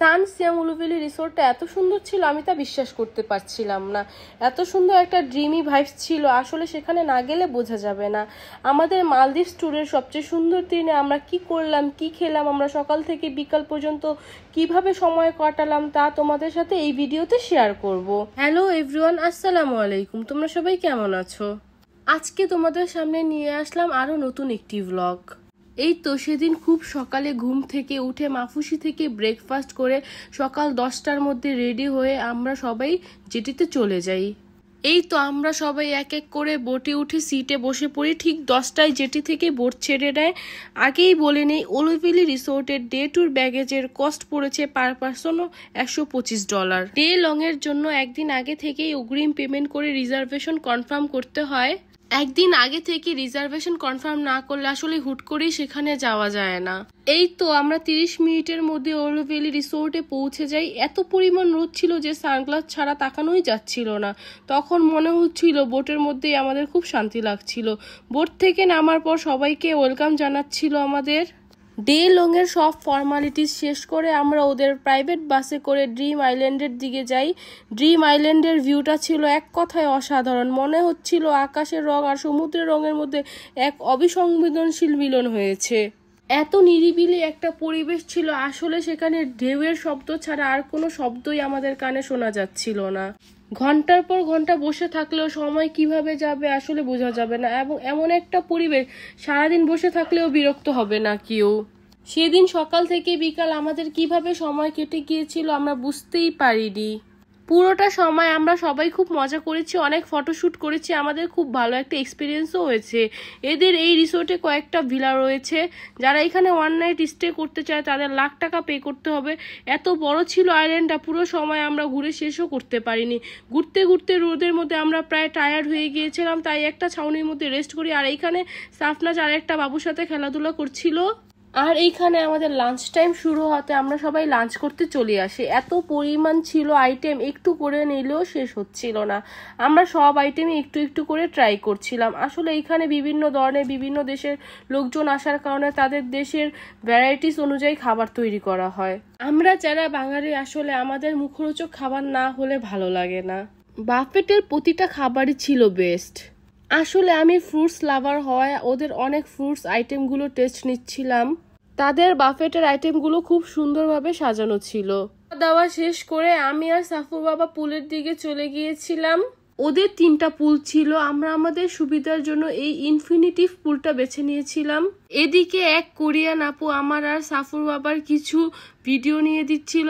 সান সিয়াম উলু ভ্যালি রিসোর্টটা এত সুন্দর ছিল, আমি তা বিশ্বাস করতে পারছিলাম না। এত সুন্দর একটা ড্রিমি ভাইবস ছিল, আসলে সেখানে না গেলে বোঝা যাবে না। আমাদের মালদ্বীপস ট্যুরের সবচেয়ে সুন্দর দিনে আমরা কি করলাম, কি খেলাম, আমরা সকাল থেকে বিকাল পর্যন্ত কিভাবে সময় কাটালাম তা তোমাদের সাথে এই ভিডিওতে শেয়ার করব। হ্যালো এভরিওয়ান, আসসালামু আলাইকুম। তোমরা সবাই কেমন আছো? আজকে তোমাদের সামনে নিয়ে আসলাম আরও নতুন একটি ভ্লগ। এই তো সেদিন খুব সকালে ঘুম থেকে উঠে মাফুসি থেকে ব্রেকফাস্ট করে সকাল 10টার মধ্যে রেডি হয়ে আমরা সবাই জেটিতে চলে যাই। এই তো আমরা সবাই এক এক করে বোটে উঠে সিটে বসে পড়ি। ঠিক 10টায় জেটি থেকে বোট ছেড়ে নেয়। আগেই বলে নেই, উলু ভ্যালি রিসোর্টের ডে ট্যুর ব্যাগেজের কস্ট পড়েছে পার পারসন $125। ডে লং এর জন্য একদিন আগে থেকেই অগ্রিম পেমেন্ট করে রিজার্ভেশন কনফার্ম করতে হয়। একদিন আগে থেকে রিজার্ভেশন কনফার্ম না করলে আসলে হুট করেই সেখানে যাওয়া যায় না। এই তো আমরা 30 মিনিটের মধ্যে উলু ভ্যালি রিসোর্টে পৌঁছে যাই। এত পরিমাণ রোদ ছিল যে সানগ্লাস ছাড়া তাকানোই যাচ্ছিল না। তখন মনে হচ্ছিল বোটের মধ্যেই আমাদের খুব শান্তি লাগছিল। বোট থেকে নামার পর সবাইকে ওয়েলকাম জানাচ্ছিল আমাদের। ডে লং এর সব ফর্মালিটিস শেষ করে আমরা ওদের প্রাইভেট বাসে করে ড্রিম আইল্যান্ডের দিকে যাই। ড্রিম আইল্যান্ডের ভিউটা ছিল এক কথায় অসাধারণ। মনে হচ্ছিল আকাশের রং আর সমুদ্রের রঙের মধ্যে এক অবিসংবেদনশীল মিলন হয়েছে। এত নিরিবিলি একটা পরিবেশ ছিল, আসলে সেখানে ঢেউয়ের শব্দ ছাড়া আর কোনো শব্দই আমাদের কানে শোনা যাচ্ছিল না। ঘন্টার পর ঘন্টা বসে থাকলেও সময় কিভাবে যাবে আসলে বোঝা যাবে না, এবং এমন একটা পরিবেশ সারাদিন বসে থাকলেও বিরক্ত হবে না কেউ। সেদিন সকাল থেকে বিকাল আমাদের কিভাবে সময় কেটে গিয়েছিল আমরা বুঝতেই পারিনি। পুরোটা সময় আমরা সবাই খুব মজা করেছি, অনেক ফটোশ্যুট করেছি, আমাদের খুব ভালো একটা এক্সপিরিয়েন্সও হয়েছে। এদের এই রিসোর্টে কয়েকটা ভিলা রয়েছে। যারা এখানে ওয়ান নাইট স্টে করতে চায় তাদের লাখ টাকা পে করতে হবে। এত বড় ছিল আইল্যান্ডটা, পুরো সময় আমরা ঘুরে শেষও করতে পারিনি। ঘুরতে ঘুরতে রোদের মধ্যে আমরা প্রায় টায়ার্ড হয়ে গিয়েছিলাম, তাই একটা ছাউনির মধ্যে রেস্ট করি। আর এইখানে সাফনাজ আর একটা বাবুর সাথে খেলাধুলা করছিল। আর এইখানে আমাদের লাঞ্চ টাইম শুরু হতে আমরা সবাই লাঞ্চ করতে চলে আসি। এত পরিমাণ ছিল আইটেম, একটু করে নিলেও শেষ হচ্ছিল না। আমরা সব আইটেমই একটু একটু করে ট্রাই করছিলাম। আসলে এইখানে বিভিন্ন ধরনের বিভিন্ন দেশের লোকজন আসার কারণে তাদের দেশের ভ্যারাইটিস অনুযায়ী খাবার তৈরি করা হয়। আমরা যারা বাঙালি আসলে আমাদের মুখরোচক খাবার না হলে ভালো লাগে না। বাফেটের প্রতিটা খাবারই ছিল বেস্ট। আসলে আমি ফ্রুটস লাভার হওয়ায় ওদের অনেক ফ্রুটস আইটেমগুলো টেস্ট নিচ্ছিলাম। তাদের বাফেটের আইটেমগুলো খুব সুন্দরভাবে সাজানো ছিল। দাওয়া শেষ করে আমি আর সাফুর বাবা পুলের দিকে চলে গিয়েছিলাম। ওদের 3টা পুল ছিল, আমরা আমাদের সুবিধার জন্য এই ইনফিনিটিভ পুলটা বেছে নিয়েছিলাম। এদিকে এক কোরিয়ান আপু আমার আর সাফুর বাবার কিছু ভিডিও নিয়ে দিচ্ছিল।